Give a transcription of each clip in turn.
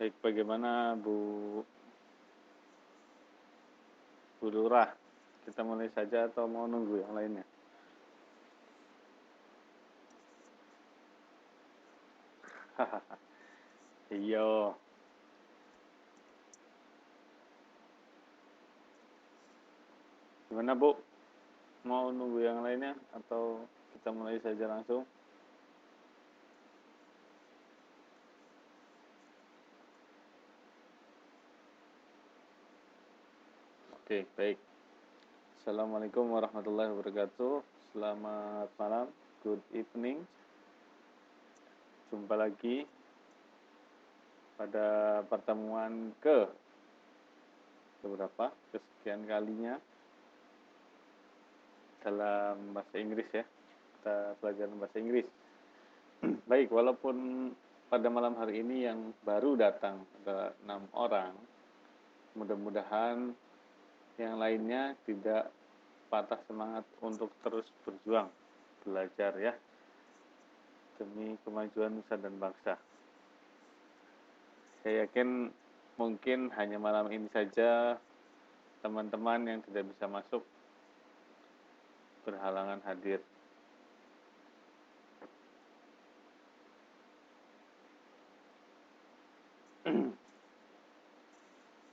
Baik, bagaimana Bu Lurah? Kita mulai saja atau mau nunggu yang lainnya? Iya. Gimana Bu? Mau nunggu yang lainnya atau kita mulai saja langsung? Oke, baik. Assalamualaikum warahmatullahi wabarakatuh. Selamat malam, good evening. Jumpa lagi pada pertemuan keberapa? Kesekian kalinya dalam bahasa Inggris ya. Kita pelajaran bahasa Inggris. Baik, walaupun pada malam hari ini yang baru datang ada 6 orang, mudah-mudahan yang lainnya tidak patah semangat untuk terus berjuang belajar ya demi kemajuan nusa dan bangsa. Saya yakin mungkin hanya malam ini saja teman-teman yang tidak bisa masuk berhalangan hadir.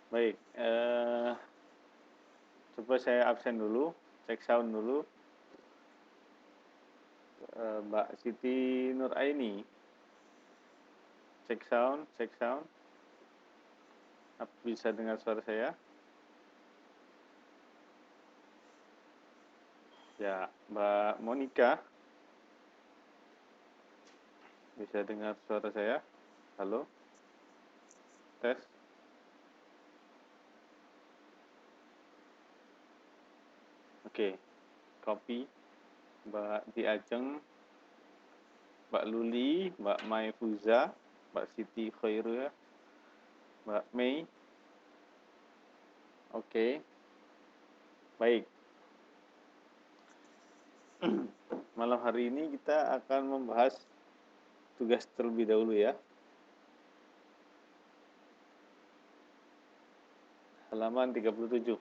Baik, coba saya absen dulu, cek sound dulu. Mbak Siti Nuraini, cek sound. Bisa dengar suara saya? Ya, Mbak Monica, bisa dengar suara saya? Halo, tes. Oke, copy. Mbak Diajeng, Mbak Luli, Mbak Mai Fuza, Mbak Siti Khairul, Mbak Mei. Oke, baik. Malam hari ini kita akan membahas tugas terlebih dahulu ya. Halaman 37.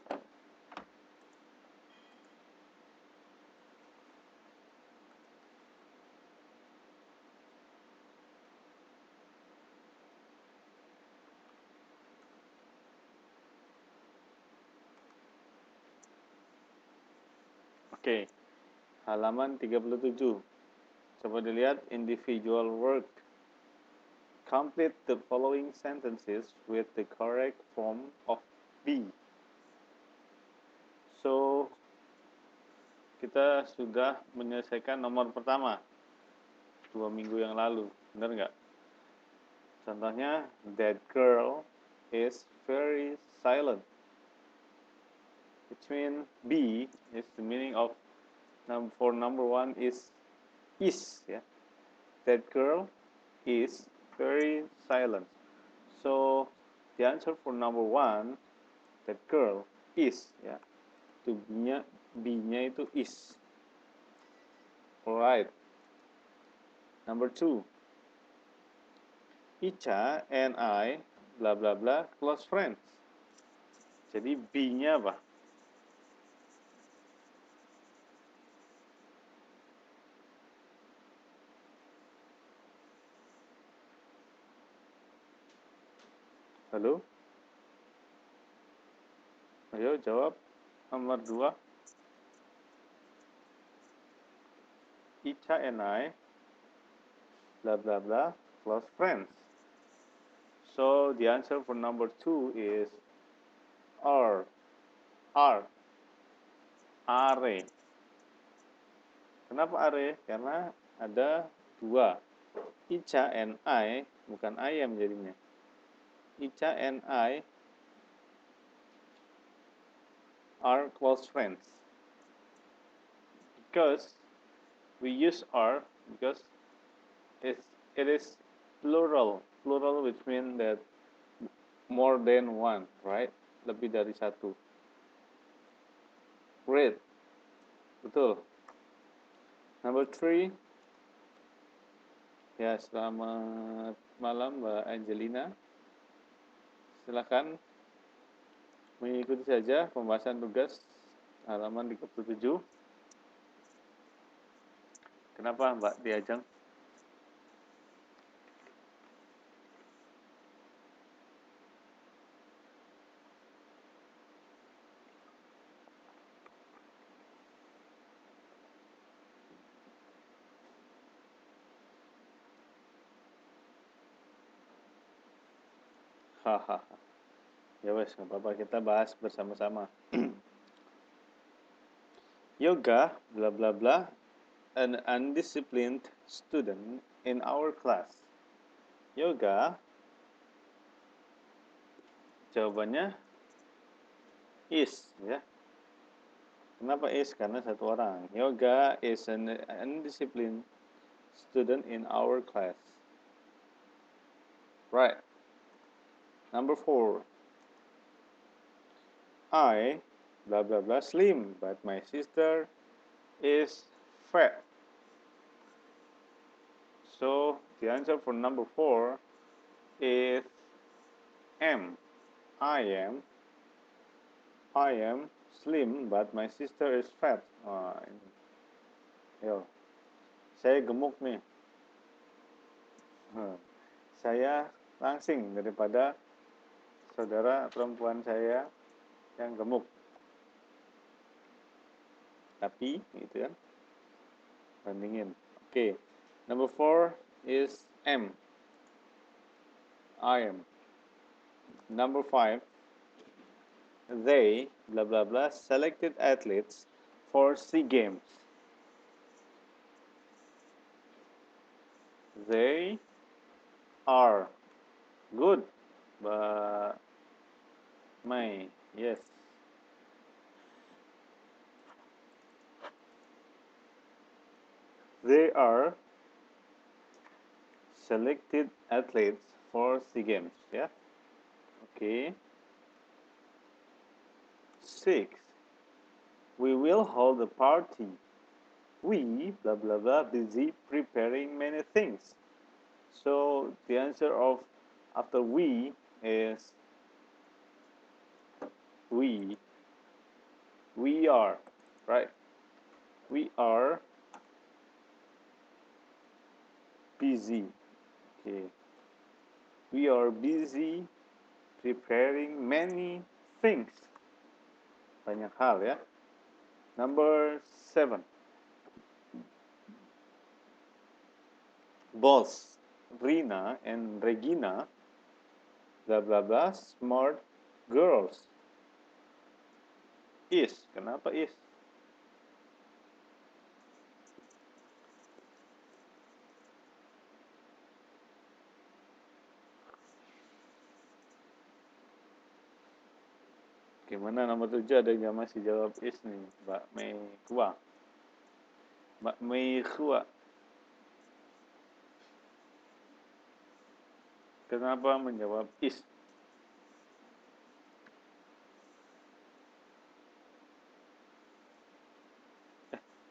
Oke, halaman 37. Coba dilihat individual work. Complete the following sentences with the correct form of be. So, kita sudah menyelesaikan nomor pertama 2 minggu yang lalu, benar nggak? Contohnya, that girl is very silent. Which means be is the meaning of for number one is ya. That girl is very silent. So the answer for number one, that girl is ya. Itu be-nya itu is. Alright. Number two. Icha and I bla bla bla close friends. Jadi be-nya apa? Halo? Ayo jawab. Nomor 2. Icha and I blah blah blah close friends. So the answer for number 2 is are. Are. Kenapa are? Karena ada 2. Icha and I, bukan I yang jadinya. Icha and I are close friends. Because we use are because it is plural. Plural which means that more than one, right? Lebih dari satu. Great. Betul. Number 3. Ya, selamat malam Mbak Angelina. silakan mengikuti saja pembahasan tugas halaman 37. Kenapa Mbak Diajeng? Hahaha. Ya wes, nggak apa-apa, kita bahas bersama-sama. Yoga, bla bla bla, an undisciplined student in our class. Yoga, jawabannya is, ya. Kenapa is? Karena satu orang. Yoga is an undisciplined student in our class. Right. Number 4. I, blah blah blah, slim, but my sister is fat. So the answer for number 4 is M. I am slim, but my sister is fat. Yo, saya gemuk nih. Saya langsing daripada saudara perempuan saya yang gemuk. Tapi, gitu kan, bandingin. Okay, number 4 is M. I am. Number 5, they, blah blah blah, selected athletes for SEA Games. They are good, but yes. They are selected athletes for SEA Games, yeah? Okay. 6. We will hold a party. We, blah blah blah, busy preparing many things. So the answer of after we is we. We are, right? We are busy. Okay. We are busy preparing many things. Banyak hal ya. Number 7. Boss, Rina and Regina, blah blah blah, smart girls. Is, kenapa is? Gimana nomor 7 ada yang masih jawab is nih, Mbak Mei Hua. Mbak Mei Hua. Kenapa menjawab is?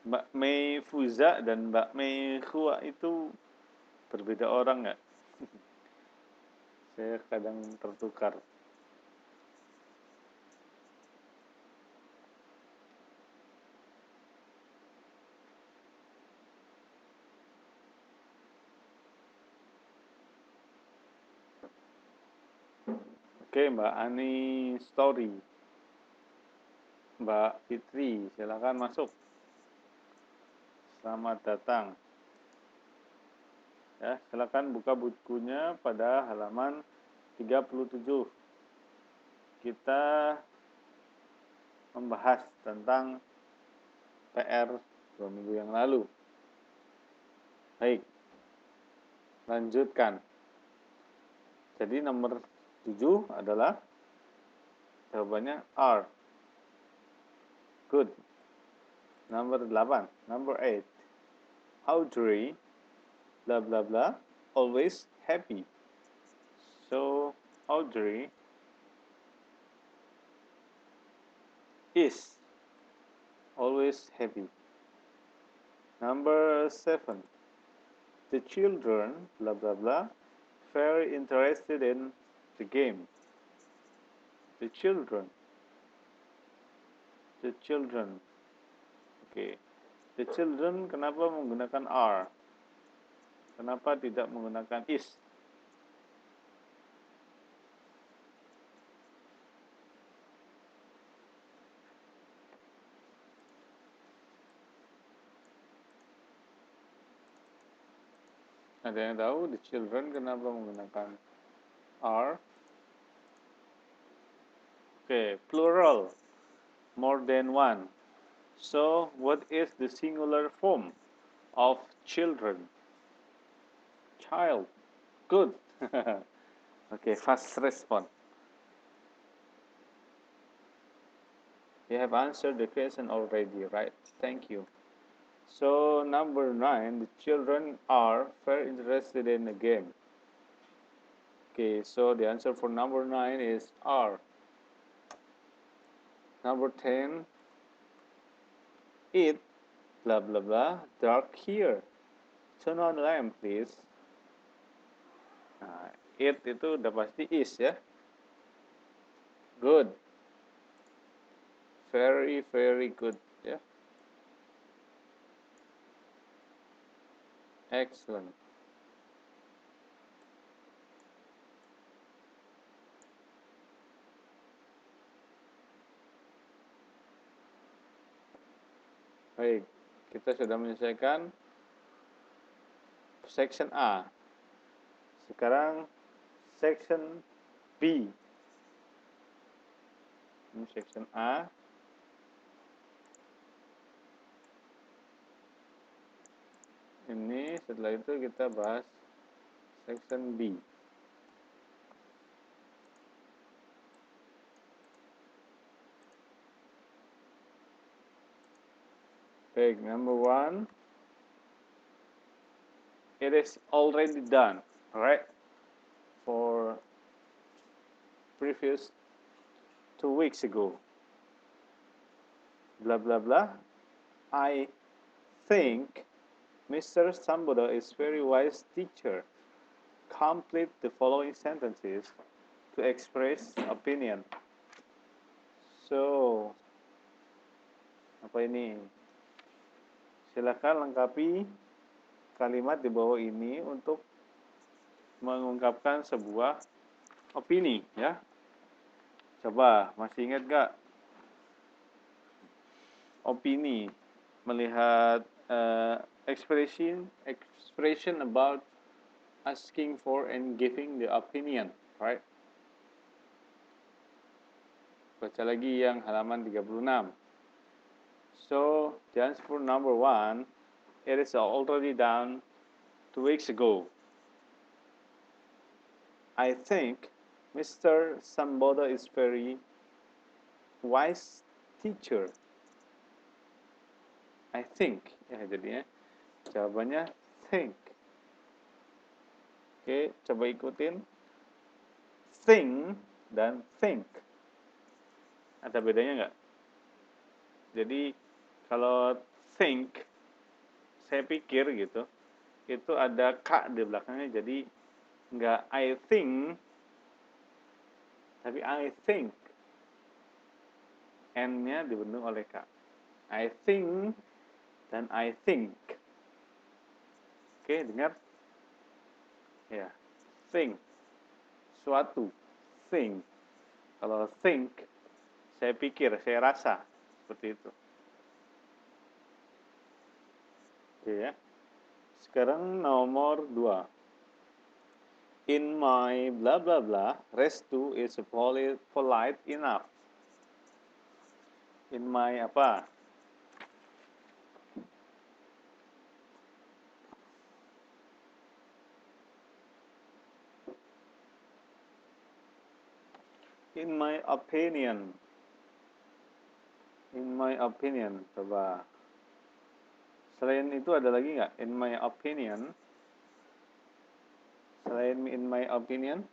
Mbak Mei Fuza dan Mbak Mei Hua itu berbeda orang nggak? Saya kadang tertukar. Oke, Mbak Ani Story. Mbak Fitri, silakan masuk. Selamat datang. Ya, silakan buka bukunya pada halaman 37. Kita membahas tentang PR 2 minggu yang lalu. Baik, lanjutkan. Jadi nomor 7 adalah jawabannya R. Good. Number 8. Number 8. Audrey, blah blah blah, always happy. So, Audrey is always happy. Number 7. The children, blah blah blah, very interested in the game. The children. The children. Oke. The children kenapa menggunakan are? Kenapa tidak menggunakan is? Ada yang tahu the children kenapa menggunakan are? Oke, plural. More than one. So, what is the singular form of children? Child. Good. Okay, fast response. You have answered the question already, right? Thank you. So, number 9, the children are very interested in the game. Okay, so the answer for number 9 is are. Number 10, it, blah blah blah, dark here. Turn on lamp, please. Nah, it itu udah pasti is ya. Good. Very, very good ya. Excellent. Baik, kita sudah menyelesaikan section A. Sekarang section B. Ini section A. Ini setelah itu kita bahas section B. Baik, number 1. It is already done, right? For previous 2 weeks ago. Blah blah blah. I think Mr. Sambodo is very wise teacher. Complete the following sentences to express opinion. So, apa ini? Silakan lengkapi kalimat di bawah ini untuk mengungkapkan sebuah opini, ya. Coba, masih ingat gak? Opini, melihat expression about asking for and giving the opinion, right? Baca lagi yang halaman 36. So, the answer for number 1, it is already done 2 weeks ago. I think Mr. Sambodo is very wise teacher. I think, ya jadinya jawabannya think. Oke, coba ikutin. Think dan think. Ada bedanya nggak? Jadi kalau think, saya pikir gitu, itu ada K di belakangnya, jadi nggak I think, tapi I think. N-nya dibentuk oleh K. I think dan I think. Oke, dengar? Ya, think. Suatu. Think. Kalau think, saya pikir, saya rasa. Seperti itu. Oke ya. Sekarang nomor 2. In my blah blah blah, restu is polite enough. In my apa? In my opinion. In my opinion. Coba. Selain itu ada lagi nggak? In my opinion. Selain in my opinion.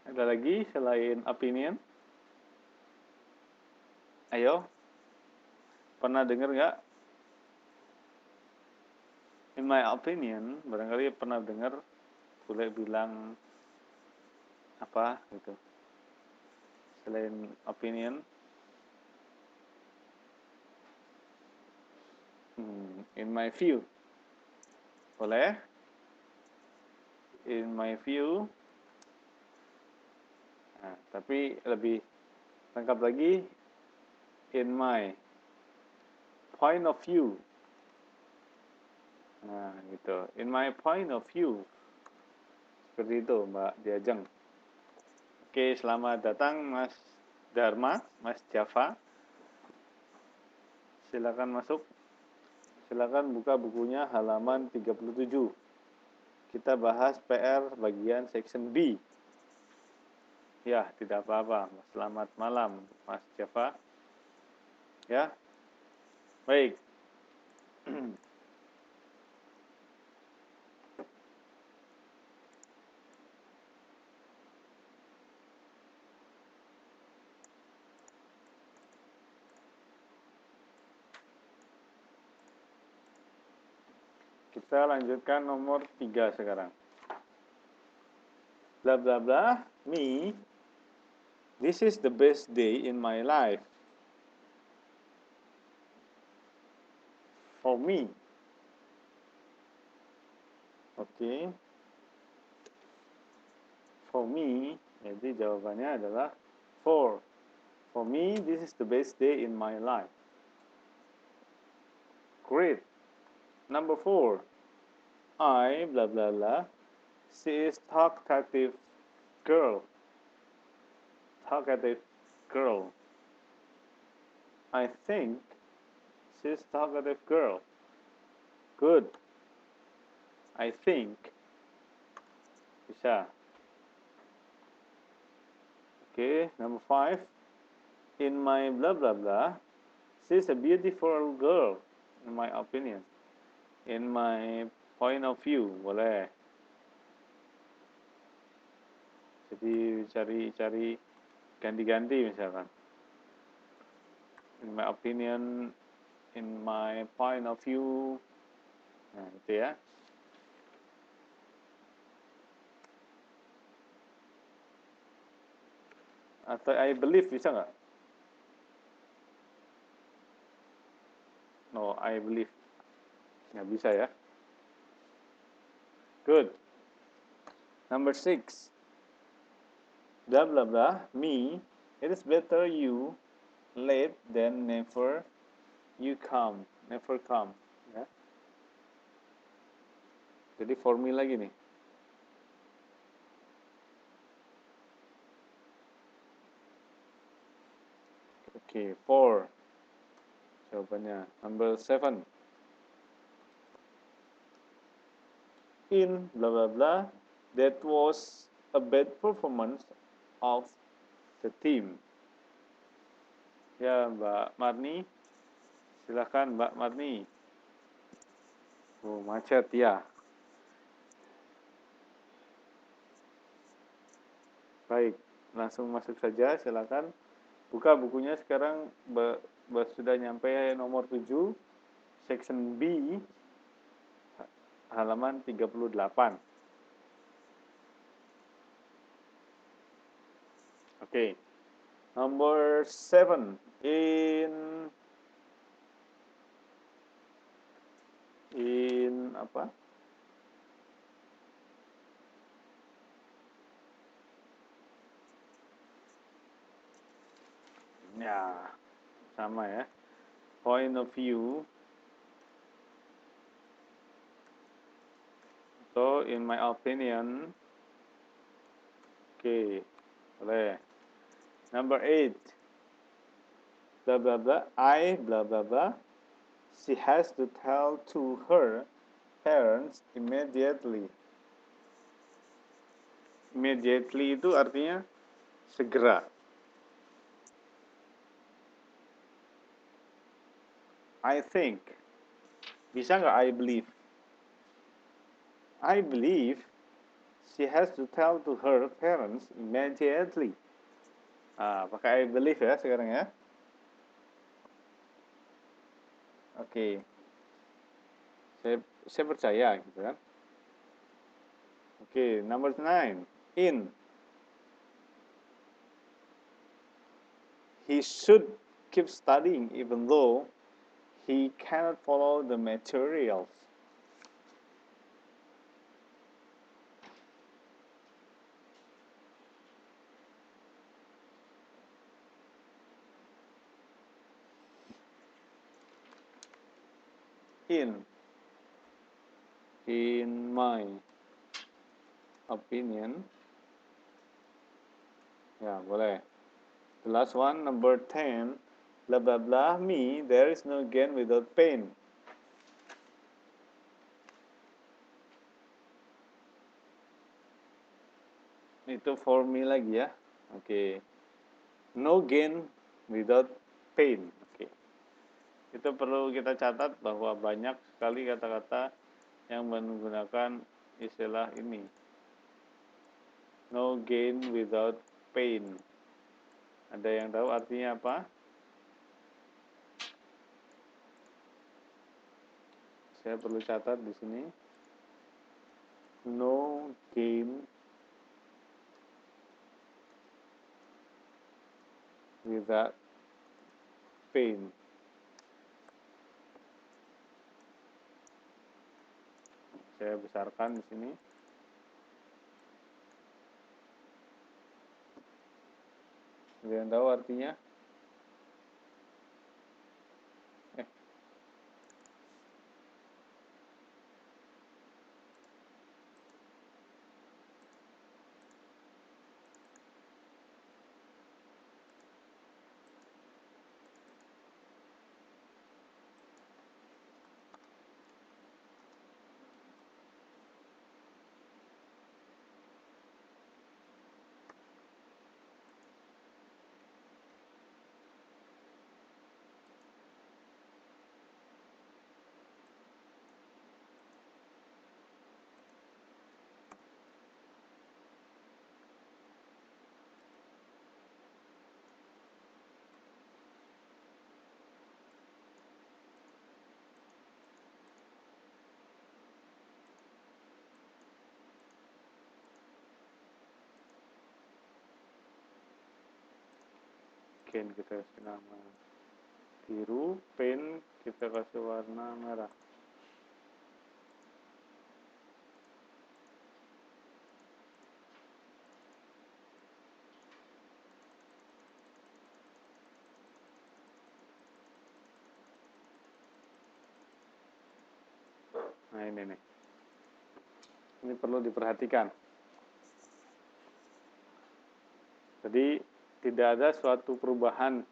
Ada lagi selain opinion? Ayo. Pernah dengar nggak? In my opinion, barangkali pernah dengar, boleh bilang apa gitu. Selain opinion, in my view, boleh? In my view, nah, tapi lebih lengkap lagi, in my point of view. Nah, gitu. In my point of view. Seperti itu, Mbak Diajeng. Oke, selamat datang Mas Dharma, Mas Java. Silakan masuk. Silakan buka bukunya halaman 37. Kita bahas PR bagian section B. Ya, tidak apa-apa. Selamat malam, Mas Java. Ya, baik. Kita lanjutkan nomor 3 sekarang. Bla bla bla, me, this is the best day in my life. For me. Oke. For me, jadi jawabannya adalah for. For me, this is the best day in my life. Great. Number 4. I, blah, blah, blah. She is talkative girl. Talkative girl. I think she's talkative girl. Good. I think. Bisa. Okay, number 5. In my blah, blah, blah. She's a beautiful girl, in my opinion. In my point of view, boleh. Jadi cari ganti-ganti misalkan. In my opinion, in my point of view. Nah, itu ya. Atau I believe bisa nggak? No, I believe. Nggak bisa ya. Good. Number 6. Blah, blah, blah. Me, it is better you late than never you come. Never come. Ya. Jadi for me lagi nih. Oke, 4. Jawabannya. Number 7. In blah, blah, blah. That was a bad performance of the team. Ya, Mbak Marni. Silakan Mbak Marni. Oh, macet ya. Baik, langsung masuk saja. Silakan. Buka bukunya sekarang sudah nyampe nomor 7, section B, halaman 38. Oke. Number 7 in apa? Ya, sama ya. Point of view. So, in my opinion. Oke, boleh. Number 8. Blah, blah, blah. I, blah, blah, blah. She has to tell to her parents immediately. Immediately itu artinya segera. I think. Bisa nggak I believe? I believe she has to tell to her parents immediately. Pakai I believe ya sekarang ya. Oke. Saya percaya gitu kan. Oke, number 9. In. He should keep studying even though he cannot follow the materials. In my opinion, ya boleh. The last one, number 10, blah blah blah, me, there is no gain without pain. Itu for me lagi ya. Oke. No gain without pain. Oke. Itu perlu kita catat bahwa banyak sekali kata-kata yang menggunakan istilah ini. No gain without pain. Ada yang tahu artinya apa? Saya perlu catat di sini. No gain without pain. Saya besarkan di sini. Ada yang tahu artinya? Gain kita kasih nama biru, pain kita kasih warna merah. Nah ini nih. Ini perlu diperhatikan. Jadi tidak ada suatu perubahan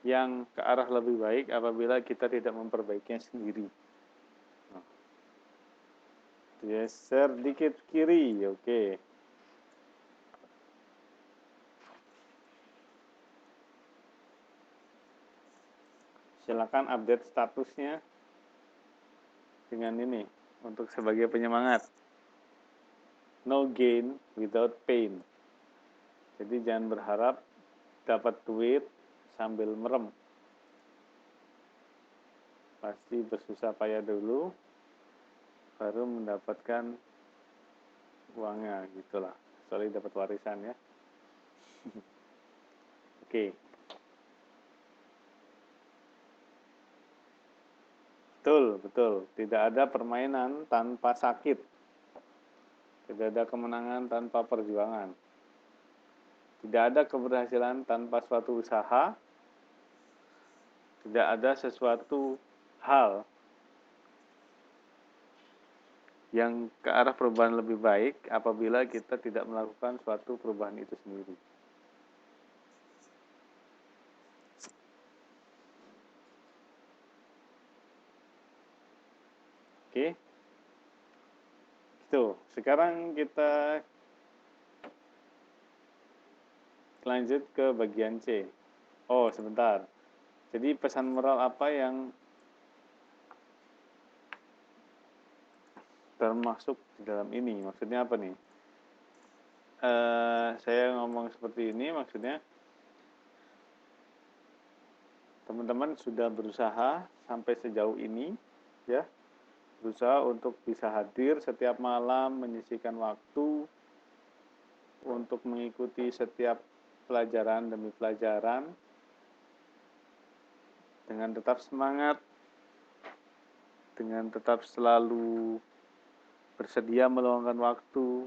yang ke arah lebih baik apabila kita tidak memperbaikinya sendiri. Geser dikit kiri, oke. Silakan update statusnya dengan ini untuk sebagai penyemangat. No gain without pain. Jadi jangan berharap dapat duit sambil merem. Pasti bersusah payah dulu, baru mendapatkan uangnya, gitulah. Soalnya dapat warisan ya. Oke. Betul. Tidak ada permainan tanpa sakit. Tidak ada kemenangan tanpa perjuangan. Tidak ada keberhasilan tanpa suatu usaha. Tidak ada sesuatu hal yang ke arah perubahan lebih baik apabila kita tidak melakukan suatu perubahan itu sendiri. Oke. Itu. Sekarang kita lanjut ke bagian C. Oh, sebentar. Jadi pesan moral apa yang termasuk di dalam ini? Maksudnya apa nih? Saya ngomong seperti ini maksudnya teman-teman sudah berusaha sampai sejauh ini, ya, berusaha untuk bisa hadir setiap malam, menyisihkan waktu untuk mengikuti setiap pelajaran demi pelajaran dengan tetap semangat, dengan tetap selalu bersedia meluangkan waktu,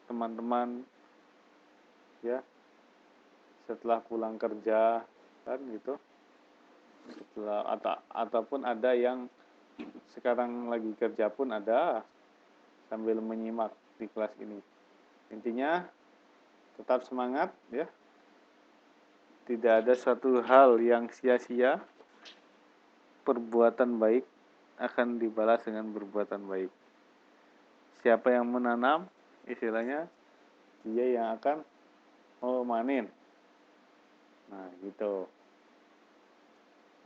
teman-teman, ya, setelah pulang kerja, kan gitu, ataupun ada yang sekarang lagi kerja pun ada sambil menyimak di kelas ini. Intinya tetap semangat, ya. Tidak ada suatu hal yang sia-sia. Perbuatan baik akan dibalas dengan perbuatan baik. Siapa yang menanam, istilahnya dia yang akan memanen. Nah, gitu.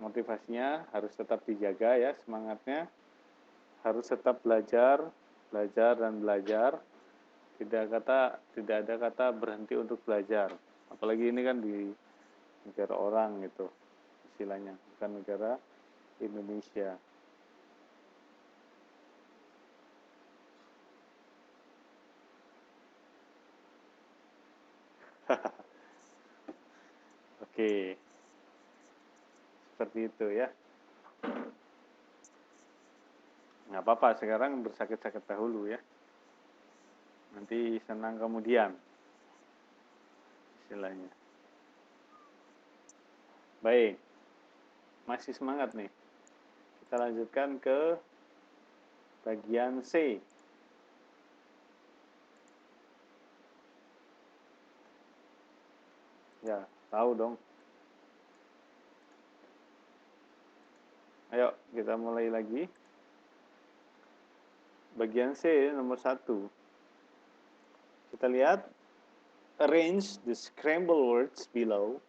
Motivasinya harus tetap dijaga, ya, semangatnya. Harus tetap belajar dan belajar. Tidak ada kata berhenti untuk belajar. Apalagi ini kan di negara orang gitu, istilahnya, bukan negara Indonesia. Oke, seperti itu, ya. Nggak apa-apa, sekarang bersakit-sakit dahulu, ya. Nanti senang kemudian, istilahnya. Baik, masih semangat nih. Kita lanjutkan ke bagian C. Ya, tahu dong. Ayo, kita mulai lagi. Bagian C nomor 1. Kita lihat, arrange the scrambled words below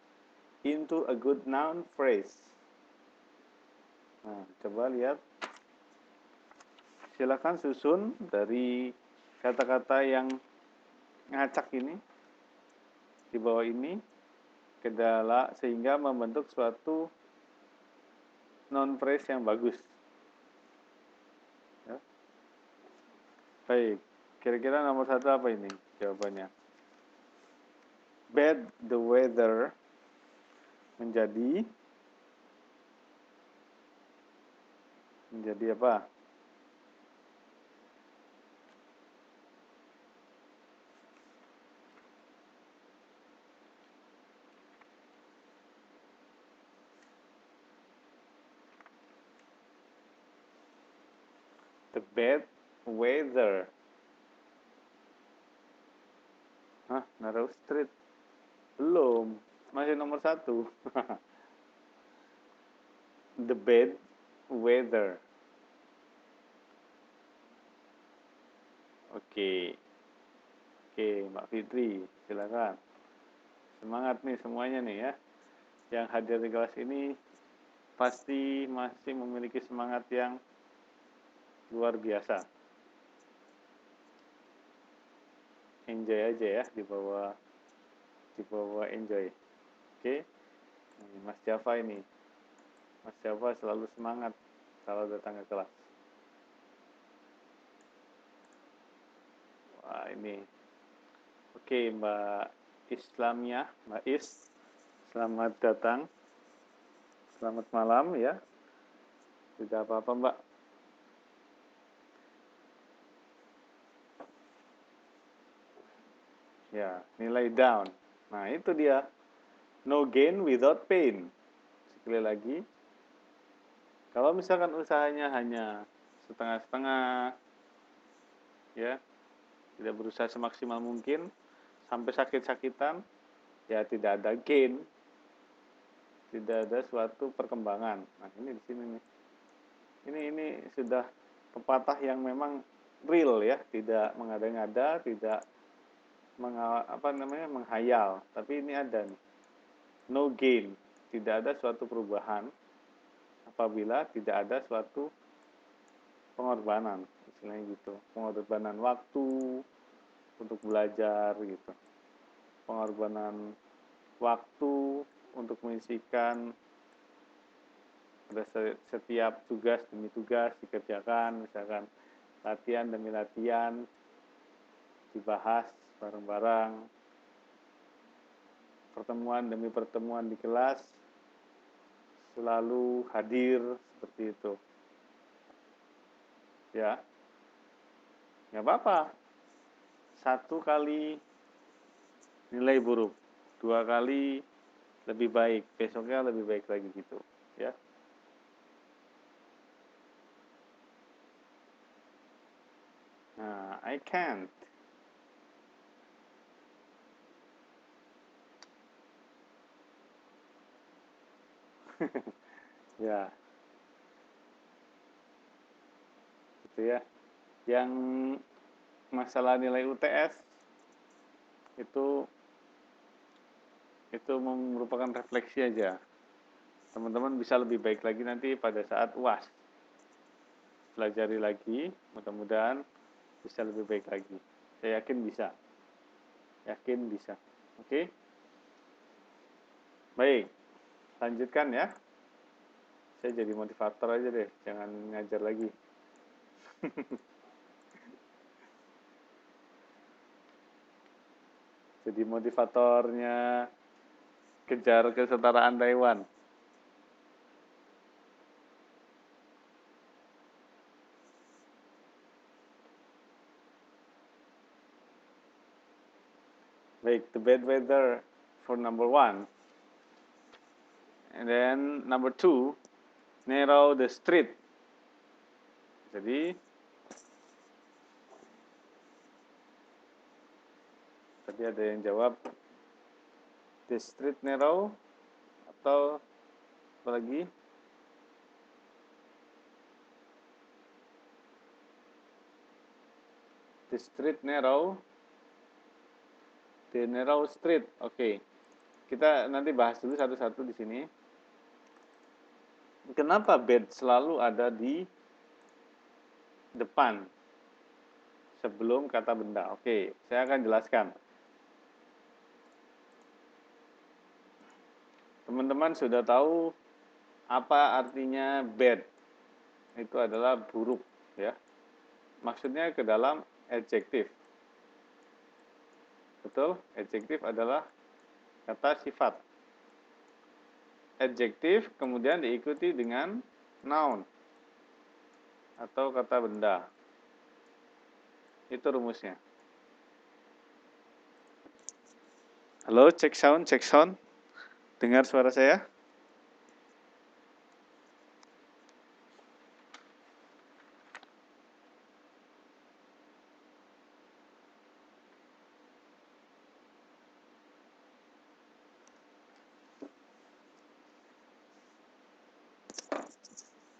into a good noun phrase. Nah, coba lihat. Silakan susun dari kata-kata yang ngacak ini di bawah ini ke dalam, sehingga membentuk suatu noun phrase yang bagus. Ya. Baik, kira-kira nomor 1 apa ini jawabannya? Bad the weather menjadi apa? The bad weather. Hah, Narrow Street? Belum, masih nomor 1. The bad weather. Oke, Mbak Fitri, silakan. Semangat nih semuanya nih, ya. Yang hadir di kelas ini pasti masih memiliki semangat yang luar biasa. Enjoy aja, ya, di bawah enjoy. Oke. Mas Java ini. Mas Java selalu semangat kalau datang ke kelas. Wah, ini. Oke, Mbak Islamiyah, Mbak Is. Selamat datang. Selamat malam, ya. Tidak apa-apa, Mbak. Ya, nilai down. Nah, itu dia. No gain without pain. Sekali lagi, kalau misalkan usahanya hanya setengah-setengah, ya, tidak berusaha semaksimal mungkin, sampai sakit-sakitan, ya tidak ada gain, tidak ada suatu perkembangan. Nah, ini di sini nih. Ini sudah pepatah yang memang real, ya, tidak mengada-ngada, tidak menghayal, tapi ini ada nih. No gain, tidak ada suatu perubahan apabila tidak ada suatu pengorbanan, istilahnya gitu. Pengorbanan waktu untuk belajar gitu. Pengorbanan waktu untuk mengisikan Setiap tugas demi tugas dikerjakan, misalkan latihan demi latihan dibahas bareng-bareng, pertemuan demi pertemuan di kelas selalu hadir seperti itu. Ya, nggak apa-apa. 1 kali nilai buruk, 2 kali lebih baik, besoknya lebih baik lagi gitu. Ya. Nah, I can't. Ya, gitu ya. Yang masalah nilai UTS itu merupakan refleksi aja. Teman-teman bisa lebih baik lagi nanti pada saat UAS. Pelajari lagi, mudah-mudahan bisa lebih baik lagi. Saya yakin bisa. Yakin bisa. Oke? Baik, lanjutkan ya. Saya jadi motivator aja deh, jangan ngajar lagi. Jadi motivatornya kejar kesetaraan Taiwan. Baik, the bad weather for number 1. And then number 2, narrow the street. Jadi tadi ada yang jawab the street narrow atau apa lagi? The street narrow. The narrow street. Oke. Kita nanti bahas dulu satu-satu di sini. Kenapa bed selalu ada di depan sebelum kata benda? Oke, saya akan jelaskan. Teman-teman sudah tahu apa artinya bad? Itu adalah buruk, ya. Maksudnya ke dalam adjektif. Betul? Adjektif adalah kata sifat. Adjektif kemudian diikuti dengan noun atau kata benda. Itu rumusnya. Halo, cek sound, cek sound. Dengar suara saya?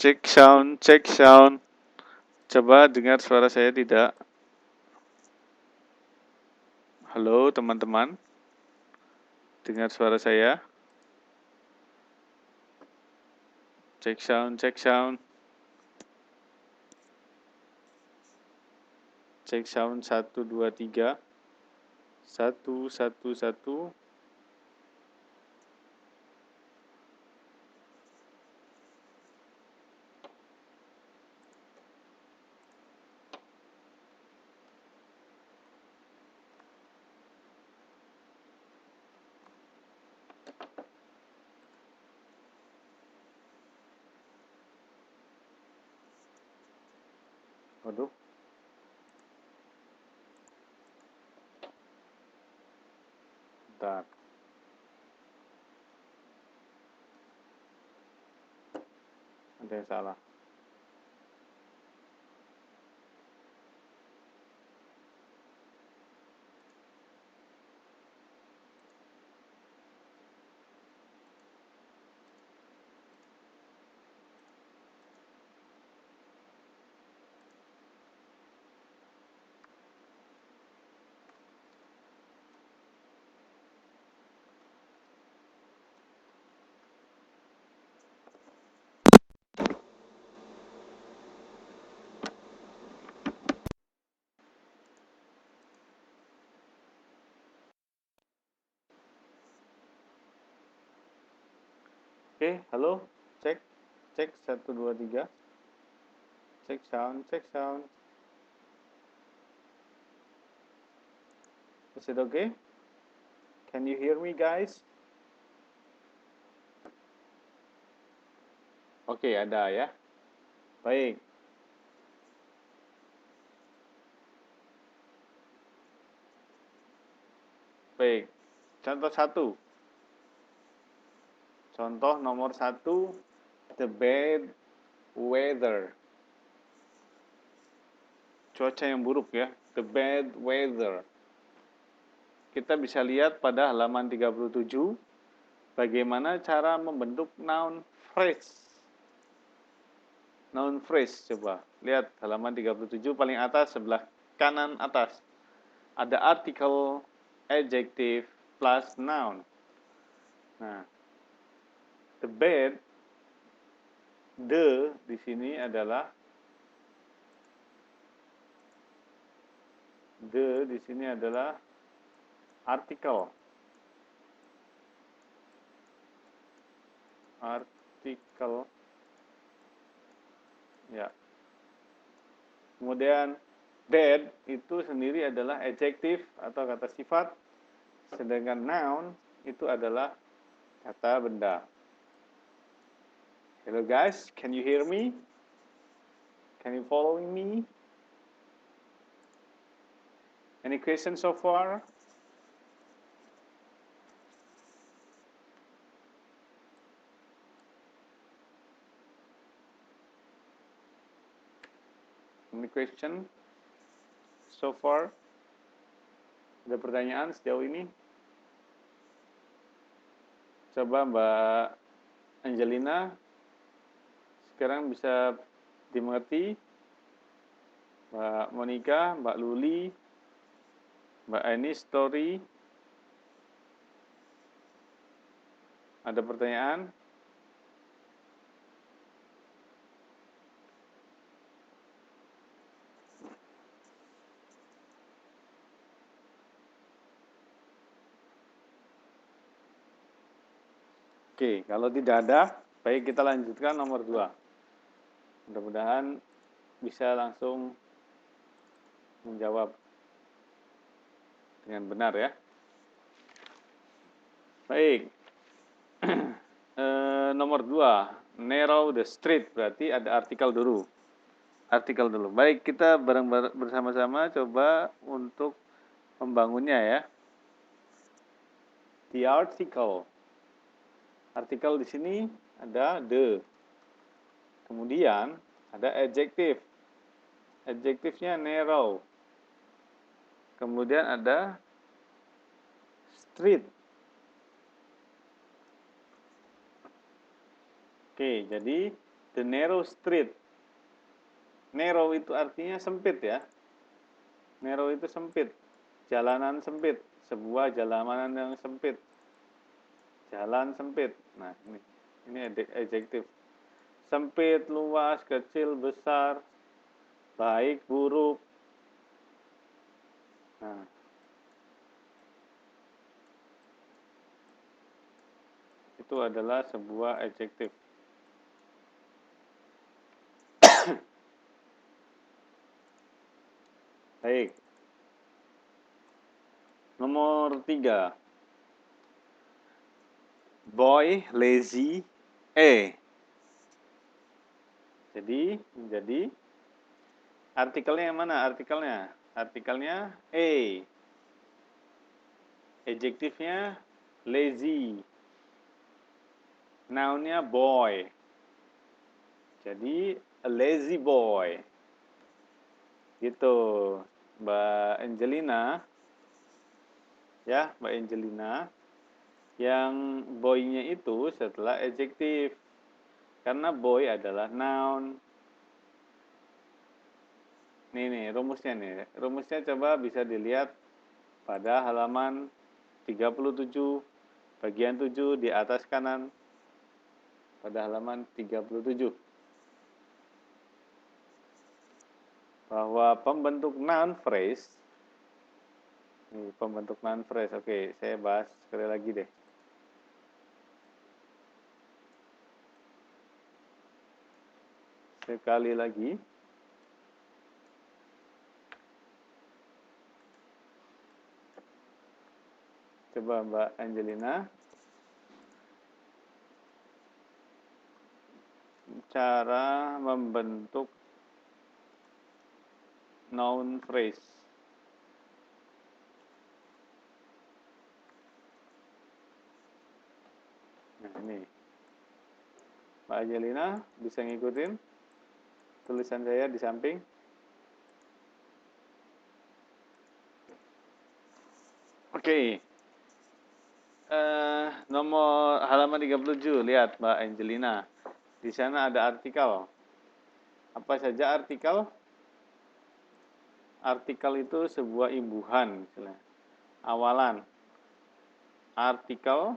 Cek sound, cek sound. Coba dengar suara saya tidak? Halo teman-teman. Dengar suara saya? Cek sound, cek sound. Cek sound 1 2 3. 1 1 1. Waduh. Bentar. Ada yang salah. Oke, halo, cek. Cek 1 2 3. Cek sound, cek sound. Is it okay? Can you hear me, guys? Oke, ada ya. Baik. Baik. Contoh 1. Contoh nomor 1, the bad weather. Cuaca yang buruk ya, the bad weather. Kita bisa lihat pada halaman 37 bagaimana cara membentuk noun phrase. Noun phrase, coba lihat halaman 37 paling atas sebelah kanan atas. Ada article, adjective, plus noun. Nah, the bed, the di sini adalah artikel. Artikel. Ya. Kemudian bad itu sendiri adalah adjective atau kata sifat, sedangkan noun itu adalah kata benda. Hello guys, can you hear me? Can you following me? Any questions so far? Any question so far? Ada pertanyaan sejauh ini? Coba Mbak Angelina sekarang bisa dimengerti. Mbak Monica, Mbak Luli, Mbak Eni Story. Ada pertanyaan? Oke, kalau tidak ada, baik kita lanjutkan nomor 2. Mudah-mudahan bisa langsung menjawab dengan benar ya. Baik. Nomor 2, narrow the street, berarti ada artikel dulu. Baik, kita bersama-sama coba untuk membangunnya ya. The article. Artikel di sini ada the. Kemudian ada adjective. Adjektifnya narrow. Kemudian ada street. Oke, jadi the narrow street. Narrow itu artinya sempit ya. Narrow itu sempit. Jalanan sempit. Sebuah jalanan yang sempit. Jalan sempit. Nah, ini adjektif. Sempit, luas, kecil, besar, baik, buruk. Nah, itu adalah sebuah adjektif. Baik. Nomor 3. Boy, lazy, Jadi artikelnya yang mana? Artikelnya Adjektifnya lazy. Nounnya boy. Jadi a lazy boy. Gitu. Mbak Angelina. Ya, Mbak Angelina. Yang boy-nya itu setelah adjektif. Karena boy adalah noun. Nih rumusnya nih. Rumusnya coba bisa dilihat pada halaman 37 bagian 7 di atas kanan. Pada halaman 37. Bahwa pembentuk noun phrase. Nih, pembentuk noun phrase. Oke, saya bahas sekali lagi deh. Sekali lagi. Coba Mbak Angelina. Cara membentuk noun phrase. Nah, ini. Mbak Angelina bisa ngikutin tulisan saya di samping. Oke. Nomor halaman 37, lihat Mbak Angelina. Di sana ada artikel. Apa saja artikel? Artikel itu sebuah imbuhan, misalnya. Awalan. Artikel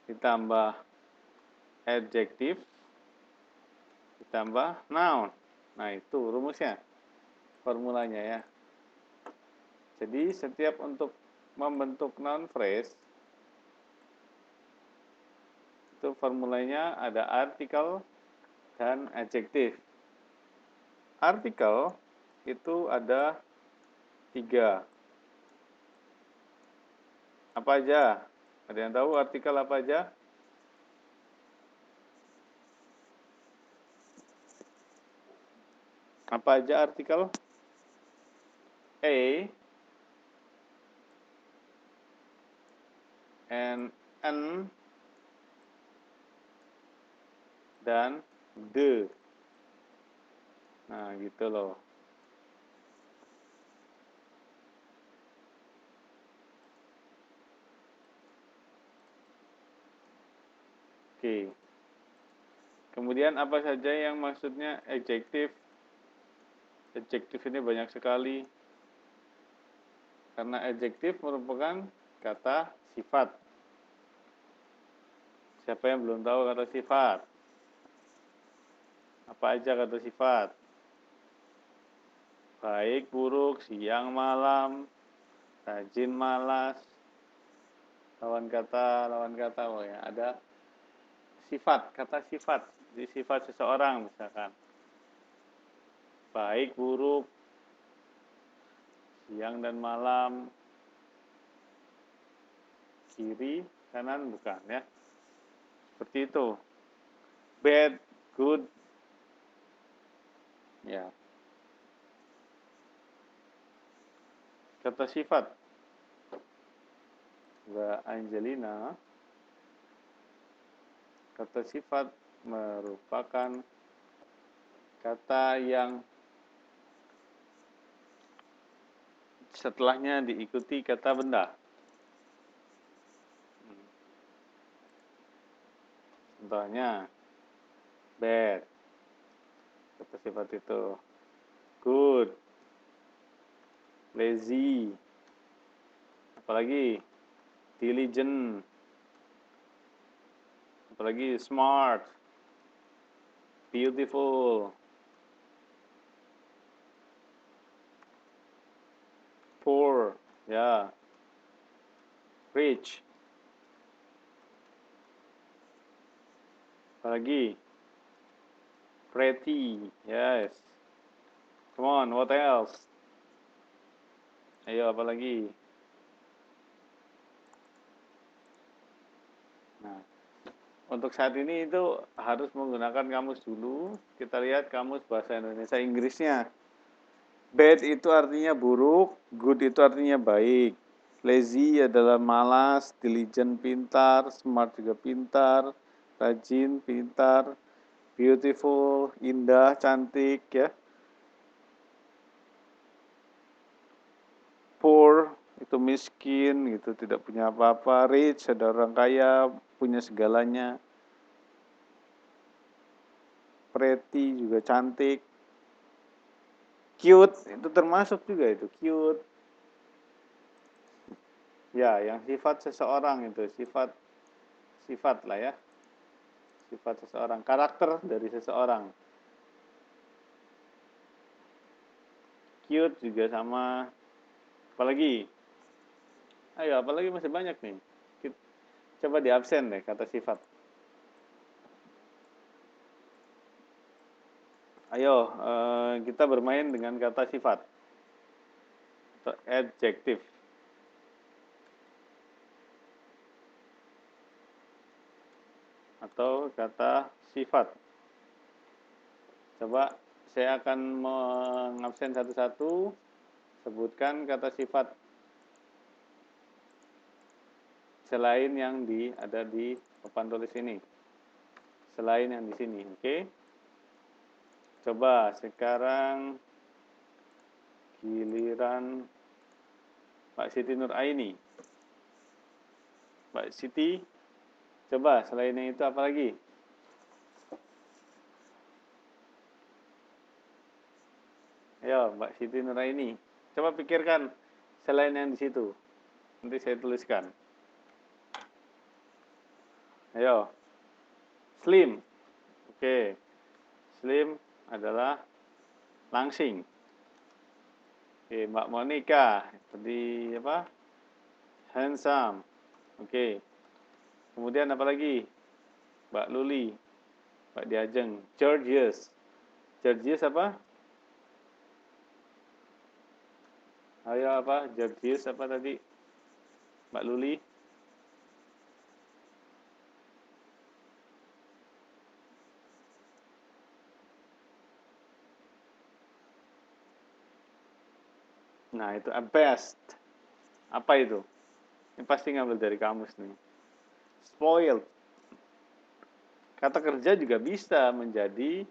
ditambah adjektif ditambah noun. Nah, itu rumusnya. Formulanya ya. Jadi, setiap untuk membentuk noun phrase, itu formulanya ada artikel dan adjektif. Artikel itu ada 3. Apa aja? Ada yang tahu artikel apa aja? Apa aja artikel? A, and N, dan the. Nah, gitu loh. Oke. Kemudian apa saja yang maksudnya adjektif? Adjektif ini banyak sekali. Karena adjektif merupakan kata sifat. Siapa yang belum tahu kata sifat? Apa aja kata sifat? Baik, buruk, siang, malam, rajin, malas. Lawan kata, oh ya, ada sifat, kata sifat. Di sifat seseorang misalkan. Baik, buruk, siang dan malam, kiri, kanan, bukan ya. Seperti itu. Bad, good, ya. Kata sifat. Mbak Angelina, kata sifat merupakan kata yang setelahnya diikuti kata benda. Contohnya, bad, kata sifat itu. Good, lazy, apalagi diligent, apalagi smart, beautiful, poor, ya, rich, apalagi pretty, yes. Come on, what else? Ayo, apalagi? Nah, untuk saat ini itu harus menggunakan kamus dulu. Kita lihat kamus bahasa Indonesia Inggrisnya. Bad itu artinya buruk, good itu artinya baik. Lazy adalah malas, diligent pintar, smart juga pintar, rajin pintar, beautiful indah, cantik ya. Poor itu miskin gitu, tidak punya apa-apa. Rich ada orang kaya, punya segalanya. Pretty juga cantik. Cute itu termasuk juga itu, cute. Ya, yang sifat seseorang itu, sifat lah ya. Sifat seseorang, karakter dari seseorang. Cute juga sama. Apalagi? Ayo, apalagi masih banyak nih. Coba di absen deh kata sifat. Ayo, kita bermain dengan kata sifat atau adjektif atau kata sifat. Coba saya akan mengabsen satu-satu. Sebutkan kata sifat selain yang ada di papan tulis ini. Selain yang di sini, oke? Coba sekarang giliran Mbak Siti Nuraini. Mbak Siti, coba selain yang itu apa lagi? Ayo, Mbak Siti Nuraini. Coba pikirkan selain yang di situ. Nanti saya tuliskan. Ayo. Slim. Oke. Slim adalah langsing. Oke, Mbak Monica. Tadi apa? Handsome. Oke. Kemudian apa lagi? Mbak Luli. Mbak Diajeng. Georgius. Georgius apa? Ayo apa? Georgius apa tadi? Mbak Luli. Nah, itu best. Apa itu? Ini pasti ngambil dari kamus nih. Spoiled. Kata kerja juga bisa menjadi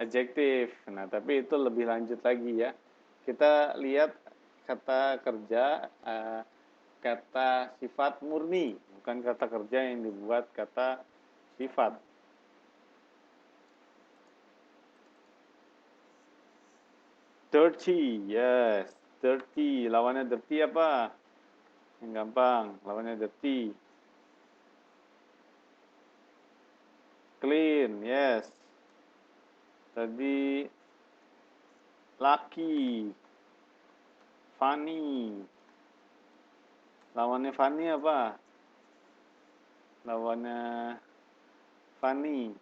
adjektif. Nah, tapi itu lebih lanjut lagi ya. Kita lihat kata kerja, kata sifat murni, bukan kata kerja yang dibuat kata sifat. Dirty, yes. Dirty, lawannya dirty apa? Yang gampang, lawannya dirty. Clean, yes. Tadi lucky, funny. Lawannya funny apa? Lawannya funny.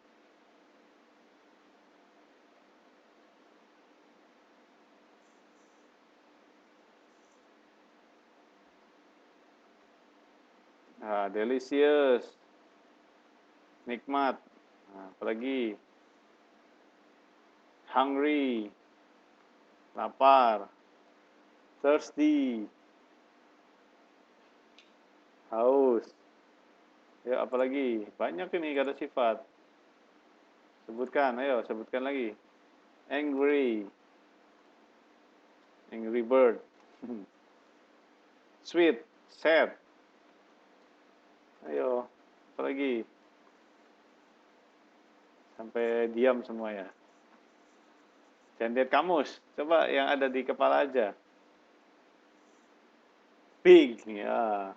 Nah, delicious, nikmat. Nah, apalagi hungry, lapar. Thirsty, haus. Ya, apalagi banyak ini kata sifat. Sebutkan, ayo sebutkan lagi. Angry, angry bird. Sweet, sad. Ayo, apalagi. Sampai diam semua ya. Jangan lihat kamus. Coba yang ada di kepala aja. Big, ya.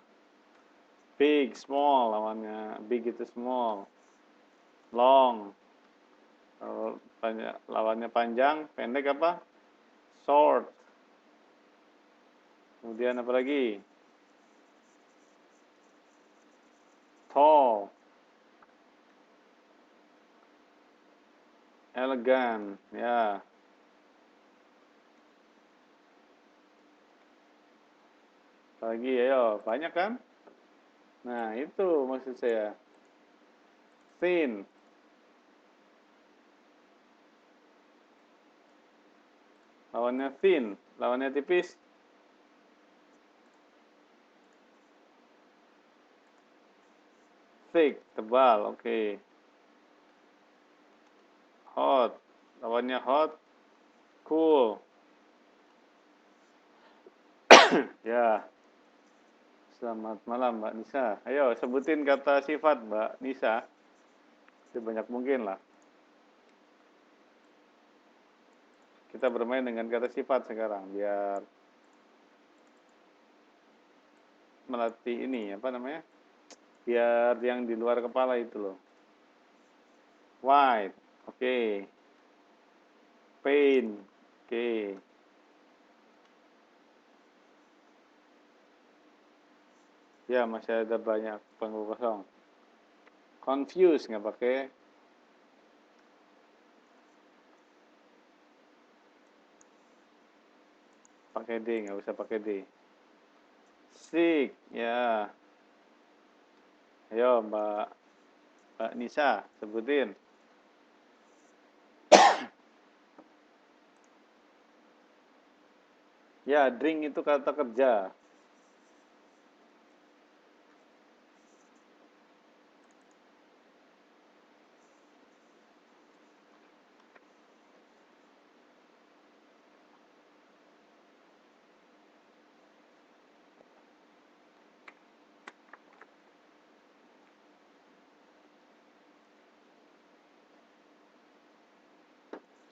Big, small lawannya. Big itu small. Long. Lawannya panjang, pendek apa? Short. Kemudian apa lagi? Tall. Elegan, ya. Lagi, ayo, banyak kan? Nah, itu maksud saya. Thin. Lawannya thin, lawannya tipis. Thick, tebal, oke. Hot, lawannya hot, cool. Ya, selamat malam Mbak Nisa. Ayo, sebutin kata sifat Mbak Nisa. Sebanyak mungkin lah. Kita bermain dengan kata sifat sekarang, biar melatih ini, apa namanya? Biar yang di luar kepala itu loh. White, oke. Pain, oke. Ya, masih ada banyak panggung kosong. Confused nggak pakai pakai D, nggak usah pakai D. Sick, ya. Ayo Mbak Nisa, sebutin. Ya, drink itu kata kerja.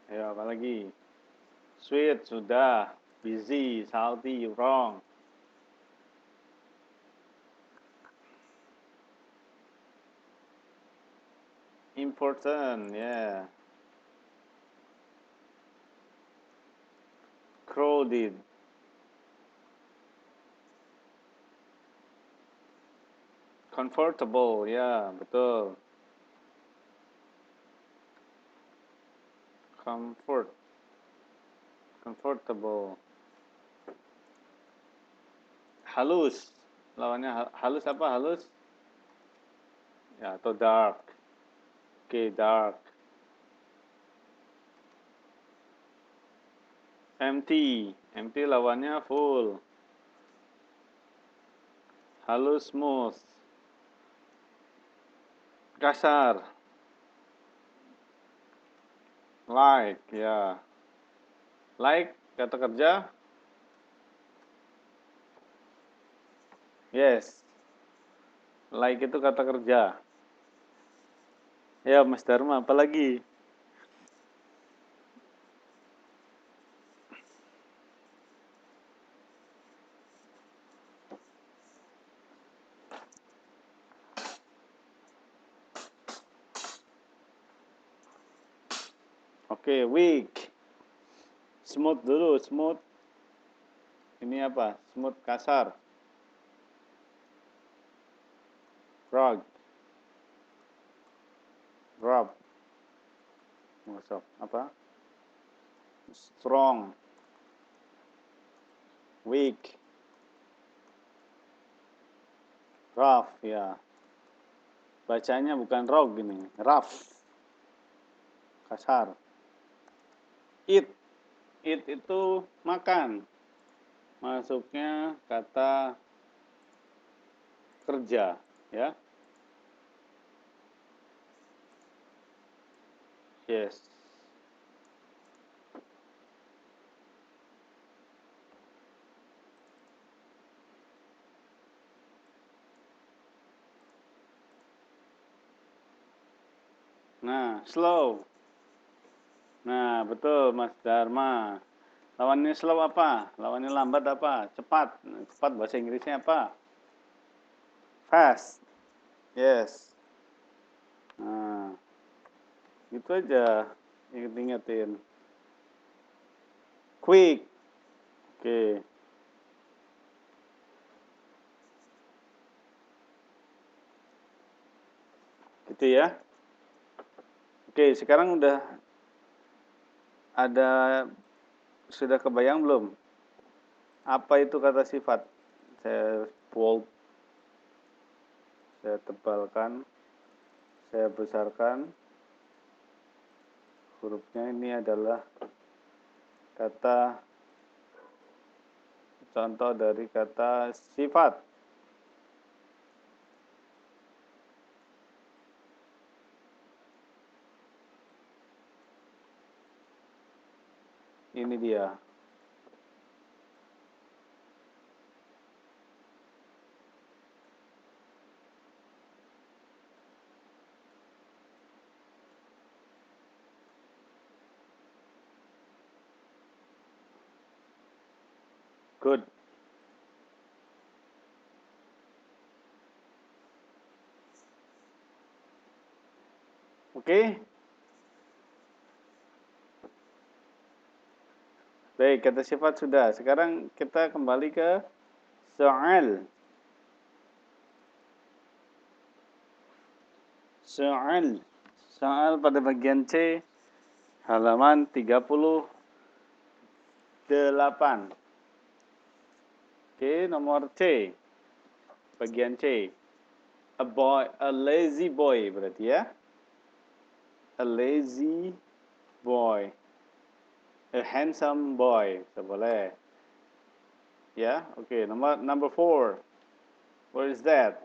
Ayo, apa lagi? Sweet, sudah. Busy, salty, wrong. Important, yeah. Crowded. Comfortable, ya, betul. Comfortable. Halus. Lawannya halus apa? Halus? Ya, atau dark. Oke, dark. Empty. Empty lawannya full. Halus, smooth. Kasar. Like, ya. Like, kata kerja. Yes. Like itu kata kerja. Ya, Mas Dharma, apa lagi? Oke, weak. Smooth dulu, smooth. Ini apa? Smooth kasar. Rough. Rough. Masuk. Apa? Strong. Weak. Rough, ya. Bacanya bukan rough gini. Rough. Kasar. Eat. Eat itu makan. Masuknya kata kerja, ya. Yes. Nah, slow. Nah, betul Mas Dharma. Lawannya slow apa? Lawannya lambat apa? Cepat. Cepat bahasa Inggrisnya apa? Fast. Yes. Nah, itu aja. Ingat-ingatin. Quick. Oke. Gitu ya. Oke, sekarang sudah kebayang belum? Apa itu kata sifat? Saya bold, saya tebalkan, saya besarkan. Hurufnya ini adalah kata contoh dari kata sifat. Ini dia. Good. Oke. Baik, kata sifat sudah. Sekarang kita kembali ke soal. Soal. Soal pada bagian C, halaman 38. Oke, nomor C. Bagian C. A lazy boy berarti ya. A lazy boy. A handsome boy. Boleh. Ya, oke. Number 4. What is that?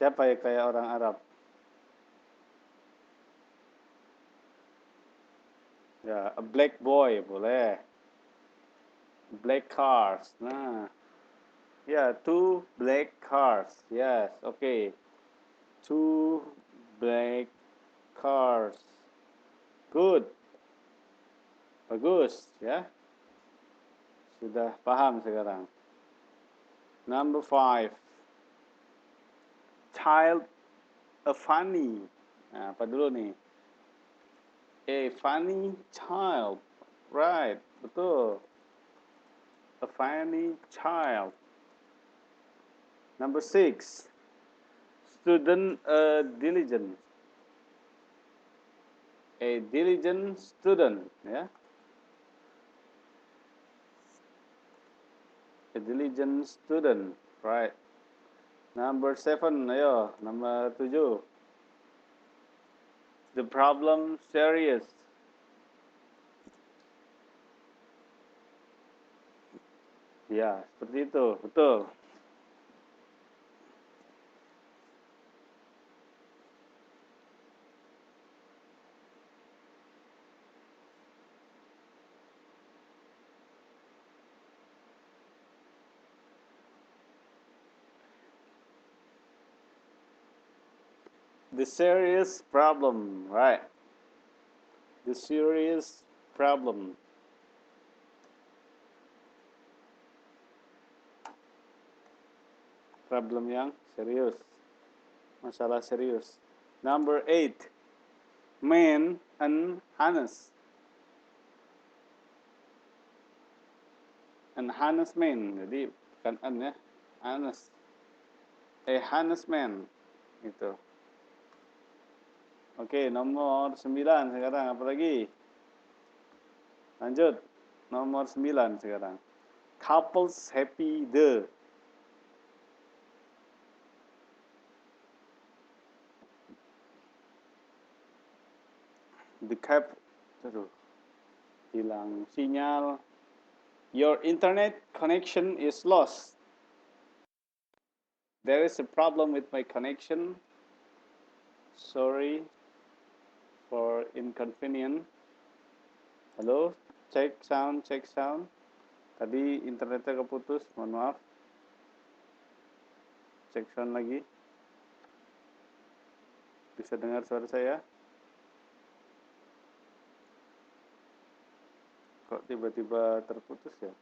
Siapa ya kayak orang Arab? Ya, a black boy boleh. Black cars. Nah, ya, 2 black cars. Yes, okay. 2 black cars. Good. Bagus, ya. Sudah paham sekarang. Number 5. Child a funny. Nah, apa dulu nih? A funny child. Right, betul. A funny child. Number 6. Student diligent. A diligent student, ya. A diligent student, right. Number 7, ayo. Nomor 7. The problem serious. Ya, seperti itu, betul. The serious problem, right. The serious problem. Problem yang serius. Masalah serius. Number 8. Man and honest. An honest man. Jadi bukan an ya. Honest. A honest man. Itu. Oke, nomor 9 sekarang. Apa lagi? Lanjut. Nomor 9 sekarang. Couples happy the. The cap. Aduh. Hilang sinyal. Your internet connection is lost. There is a problem with my connection. Sorry for inconvenience. Halo, cek sound. Tadi internetnya keputus, mohon maaf. Cek sound lagi. Bisa dengar suara saya? Kok tiba-tiba terputus ya?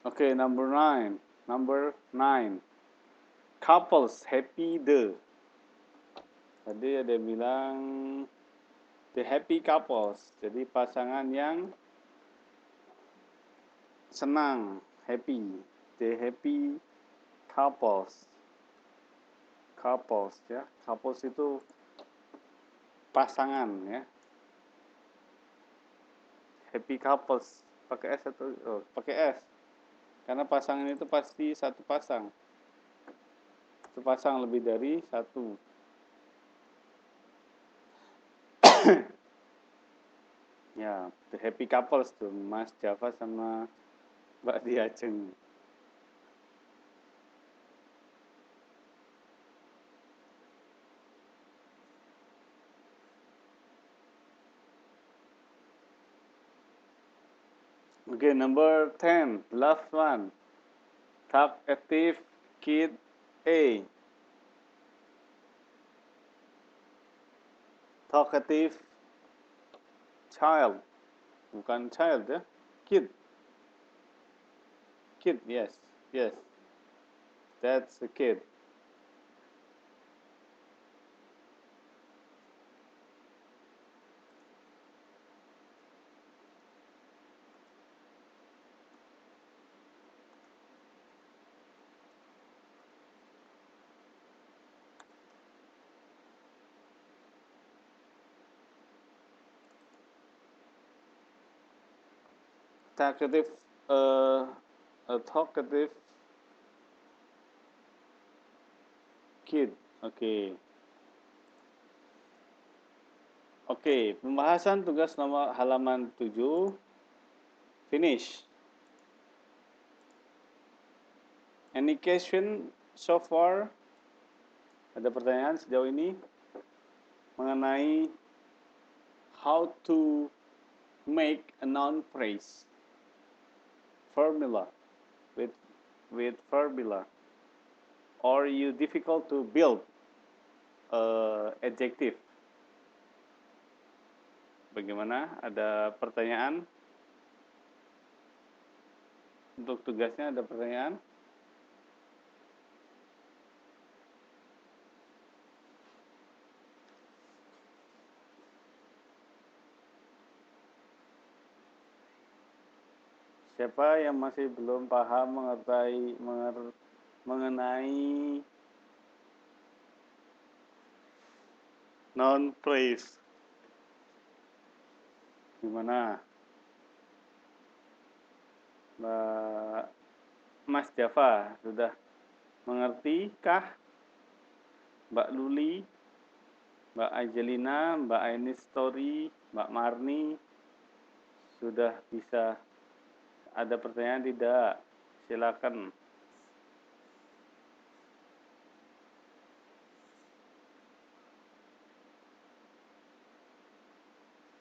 Oke, number 9. Couples happy the. Tadi ada yang bilang the happy couples. Jadi pasangan yang senang, happy. The happy couples. Couples ya. Couples itu pasangan ya. Happy couples pakai S atau pakai S. Karena pasangan itu pasti satu pasang. Satu pasang lebih dari satu. Ya, the happy couples tuh Mas Java sama Mbak Diajeng. Okay, number 10, last one. Talkative kid A. Talkative child. Bukan child ya. Kid. Kid, yes. That's a kid. talkative, a talkative kid. Oke. Oke, pembahasan tugas nomor halaman 7 finish. Any question so far? Ada pertanyaan sejauh ini mengenai how to make a noun phrase formula with formula, or you difficult to build adjective? Bagaimana? Ada pertanyaan? Untuk tugasnya ada pertanyaan? Siapa yang masih belum paham mengenai noun phrase? Gimana? Mbak Mas Java sudah mengerti kah? Mbak Luli, Mbak Angelina, Mbak Aini Story, Mbak Marni sudah bisa? Ada pertanyaan tidak? Silakan.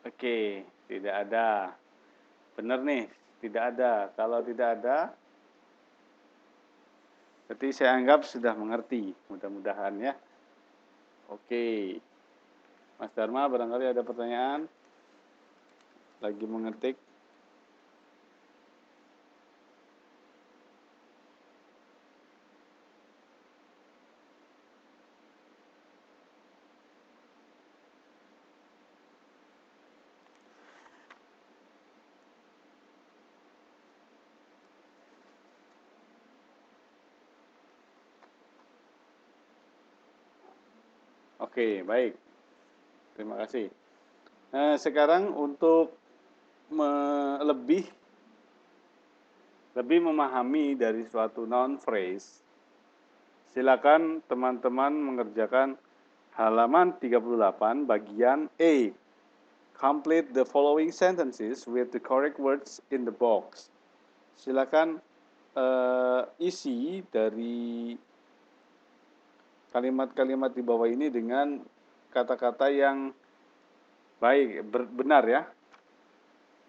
Oke, tidak ada. Benar nih, tidak ada. Kalau tidak ada, berarti saya anggap sudah mengerti. Mudah-mudahan ya. Oke. Mas Dharma, barangkali ada pertanyaan? Lagi mengetik. Oke, baik. Terima kasih. Nah, sekarang untuk lebih memahami dari suatu noun phrase, silakan teman-teman mengerjakan halaman 38 bagian A. Complete the following sentences with the correct words in the box. Silakan isi dari kalimat-kalimat di bawah ini dengan kata-kata yang baik, benar ya,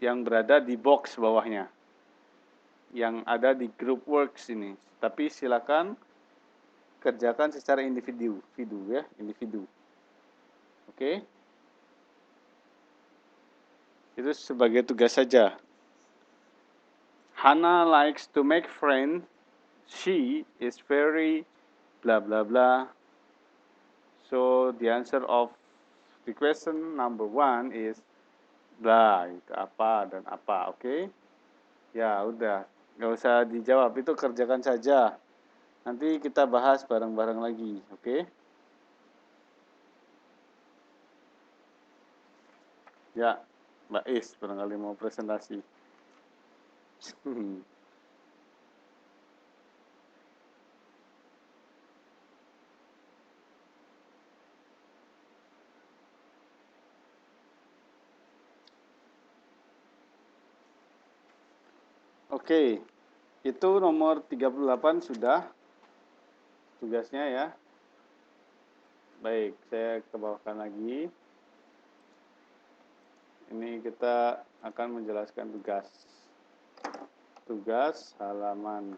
yang berada di box bawahnya, yang ada di group works ini. Tapi silakan kerjakan secara individu ya, individu. Oke? Itu sebagai tugas saja. Hannah likes to make friends. She is very blah blah blah. So the answer of the question number 1 is blah, itu apa dan apa, oke? Ya udah, nggak usah dijawab, itu kerjakan saja. Nanti kita bahas bareng-bareng lagi, oke? Ya, Mbak Is barangkali mau presentasi. Oke, itu nomor 38 sudah tugasnya ya. Baik, saya kebawakan lagi. Ini kita akan menjelaskan tugas. Tugas halaman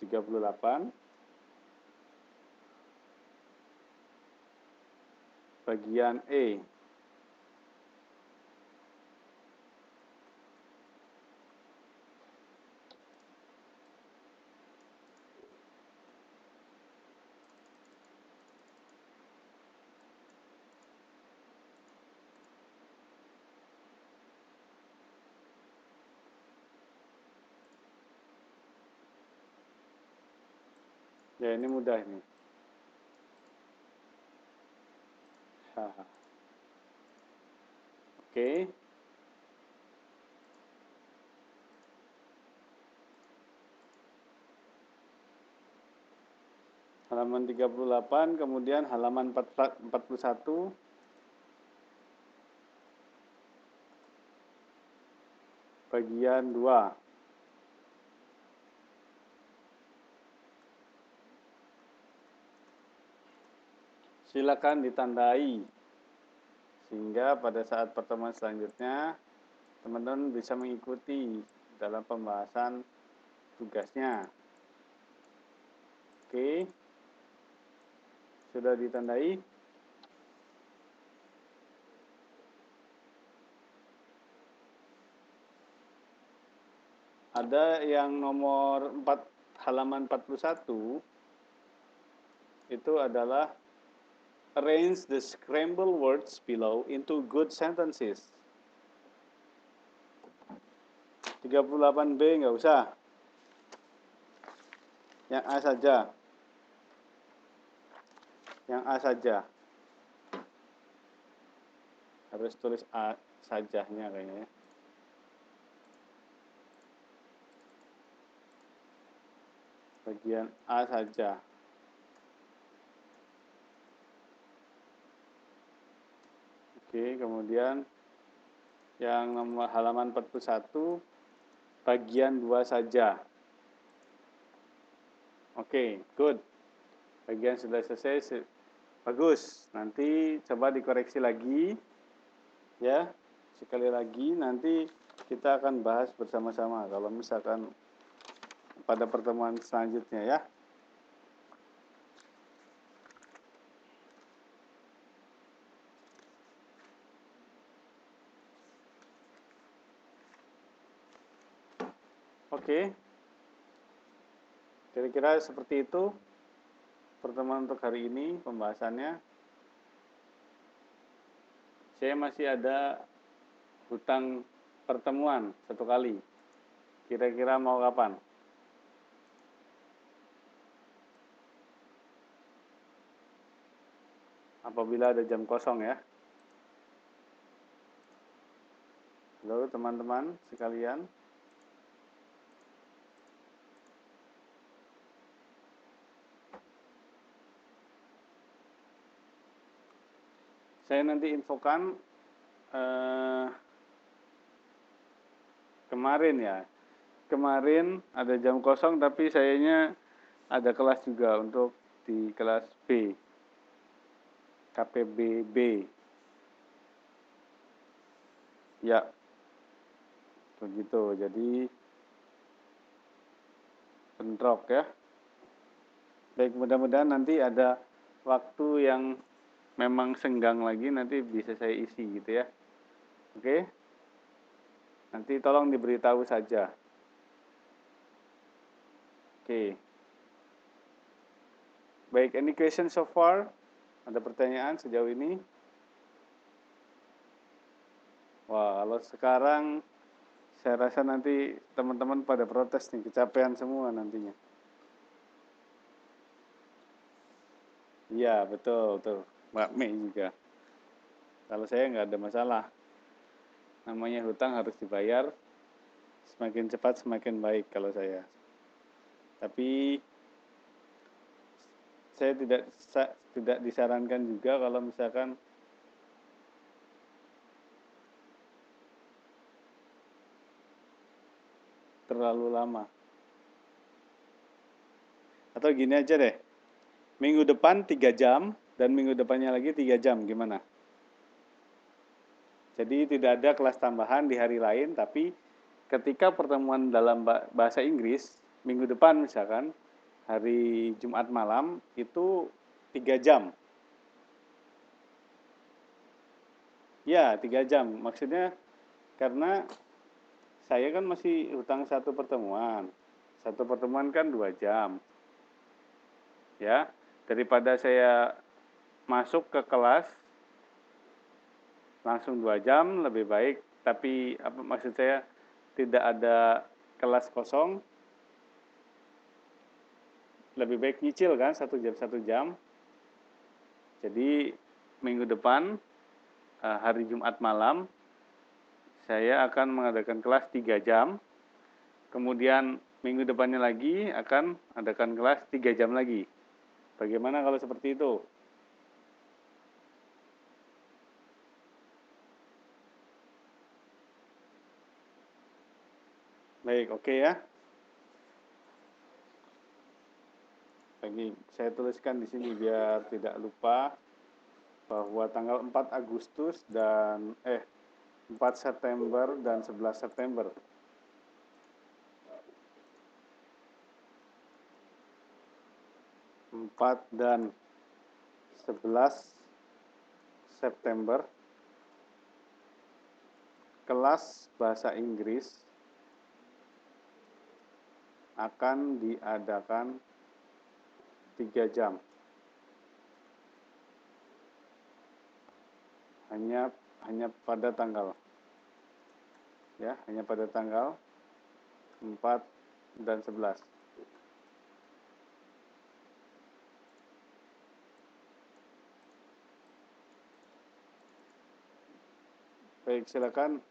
38 bagian E. Ya, ini mudah ini. Oke. Halaman 38, kemudian halaman 41, bagian 2. Silakan ditandai, sehingga pada saat pertemuan selanjutnya, teman-teman bisa mengikuti dalam pembahasan tugasnya. Oke, sudah ditandai? Ada yang nomor 4, halaman 41, itu adalah arrange the scrambled words below into good sentences. 38B nggak usah. Yang A saja. Yang A saja. Harus tulis A sajanya kayaknya. Bagian A saja. Oke, kemudian yang nomor halaman 41, bagian 2 saja. Oke, good. Bagian sudah selesai. Bagus. Nanti coba dikoreksi lagi. Ya, sekali lagi nanti kita akan bahas bersama-sama kalau misalkan pada pertemuan selanjutnya ya. Oke. Kira-kira seperti itu pertemuan untuk hari ini pembahasannya. Saya masih ada hutang pertemuan 1 kali. Kira-kira mau kapan? Apabila ada jam kosong ya. Halo teman-teman sekalian. Saya nanti infokan kemarin ya. Kemarin ada jam kosong tapi sayanya ada kelas juga untuk di kelas B. KPBB. Ya. Begitu. Jadi bentrok ya. Baik, mudah-mudahan nanti ada waktu yang memang senggang lagi nanti bisa saya isi gitu ya. Oke? Nanti tolong diberitahu saja. Oke. Baik, any question so far? Ada pertanyaan sejauh ini? Wah, kalau sekarang saya rasa nanti teman-teman pada protes nih, kecapean semua nantinya. Iya, betul, betul. Mbak Mei juga. Kalau saya nggak ada masalah. Namanya hutang harus dibayar. Semakin cepat semakin baik kalau saya. Tapi saya tidak disarankan juga kalau misalkan terlalu lama. Atau gini aja deh. Minggu depan 3 jam dan minggu depannya lagi 3 jam, gimana? Jadi tidak ada kelas tambahan di hari lain, tapi ketika pertemuan dalam bahasa Inggris, minggu depan misalkan, hari Jumat malam, itu 3 jam. Ya, 3 jam. Maksudnya karena saya kan masih hutang 1 pertemuan. 1 pertemuan kan 2 jam. Ya, daripada saya masuk ke kelas langsung 2 jam lebih baik, tapi apa maksud saya tidak ada kelas kosong, lebih baik nyicil kan 1 jam 1 jam. Jadi minggu depan hari Jumat malam saya akan mengadakan kelas 3 jam. Kemudian minggu depannya lagi akan adakan kelas 3 jam lagi. Bagaimana kalau seperti itu? Baik, oke ya. Lagi saya tuliskan di sini biar tidak lupa bahwa tanggal 4 Agustus dan 4 September dan 11 September. 4 dan 11 September kelas bahasa Inggris akan diadakan 3 jam. Hanya pada tanggal ya, hanya pada tanggal 4 dan 11. Baik, silakan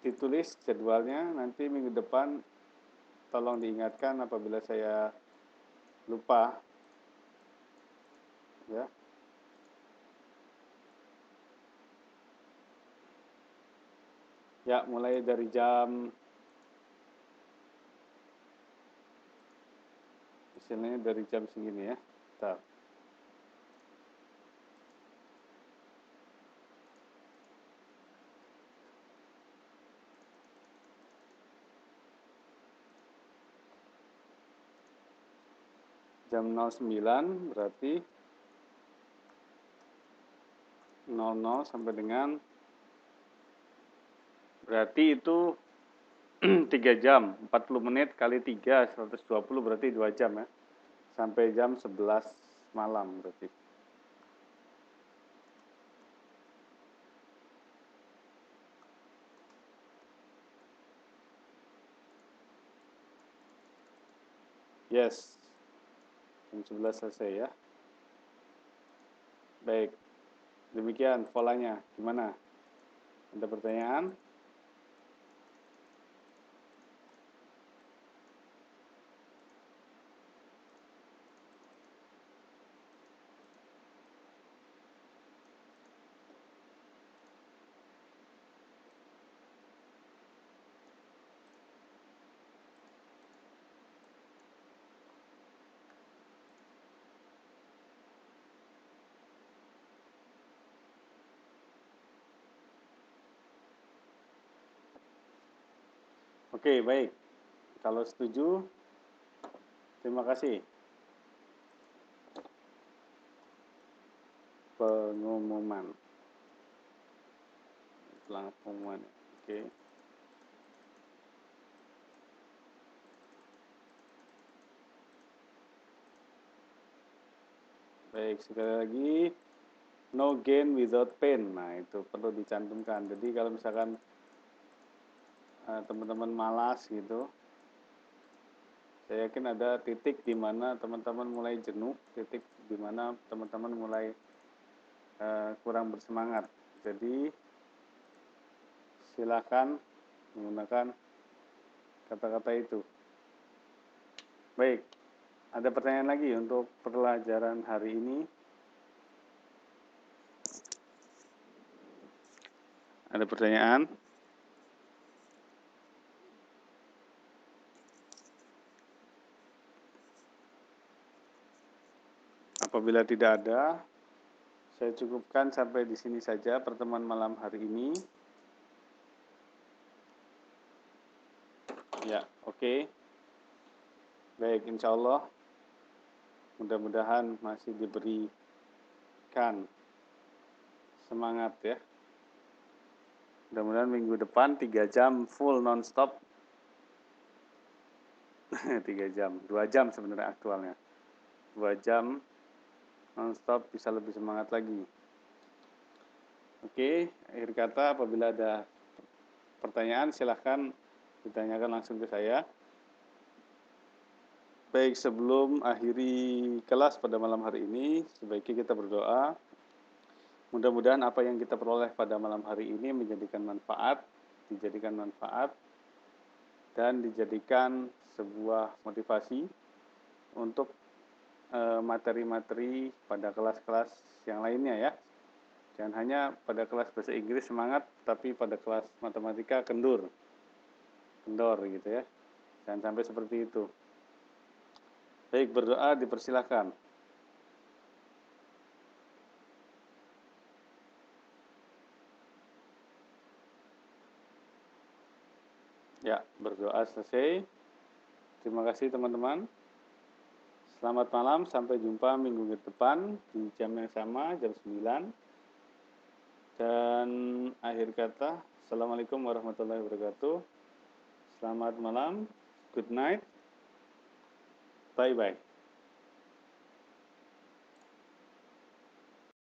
ditulis jadwalnya, nanti minggu depan tolong diingatkan apabila saya lupa ya. Ya, mulai dari jam istilahnya dari jam segini ya. Bentar. Jam 09 berarti 00 sampai dengan berarti itu 3 jam, 40 menit kali 3, 120 berarti 2 jam ya. Sampai jam 11 malam berarti. Yes. Jam 11 selesai ya. Baik. Demikian polanya. Gimana? Ada pertanyaan? Oke, baik. Kalau setuju, terima kasih. Pengumuman. Pengumuman. Oke. Baik, sekali lagi, no gain without pain. Nah, itu perlu dicantumkan. Jadi kalau misalkan teman-teman malas gitu, saya yakin ada titik di mana teman-teman mulai jenuh, titik di mana teman-teman mulai kurang bersemangat. Jadi silakan menggunakan kata-kata itu. Baik, ada pertanyaan lagi untuk pelajaran hari ini? Ada pertanyaan? Apabila tidak ada, saya cukupkan sampai di sini saja pertemuan malam hari ini. Ya, oke. Baik, insya Allah mudah-mudahan masih diberikan semangat ya. Mudah-mudahan minggu depan 3 jam full non-stop. 3 jam, 2 jam sebenarnya aktualnya. 2 jam non-stop bisa lebih semangat lagi. Oke, akhir kata apabila ada pertanyaan silahkan ditanyakan langsung ke saya. Baik, sebelum akhiri kelas pada malam hari ini, sebaiknya kita berdoa. Mudah-mudahan apa yang kita peroleh pada malam hari ini dijadikan manfaat, dan dijadikan sebuah motivasi untuk materi-materi pada kelas-kelas yang lainnya ya. Jangan hanya pada kelas bahasa Inggris semangat, tapi pada kelas matematika kendor gitu ya. Jangan sampai seperti itu. Baik, berdoa dipersilahkan. Ya, berdoa selesai. Terima kasih teman-teman. Selamat malam, sampai jumpa minggu depan di jam yang sama, jam 9. Dan akhir kata, Assalamualaikum warahmatullahi wabarakatuh. Selamat malam, good night, bye-bye.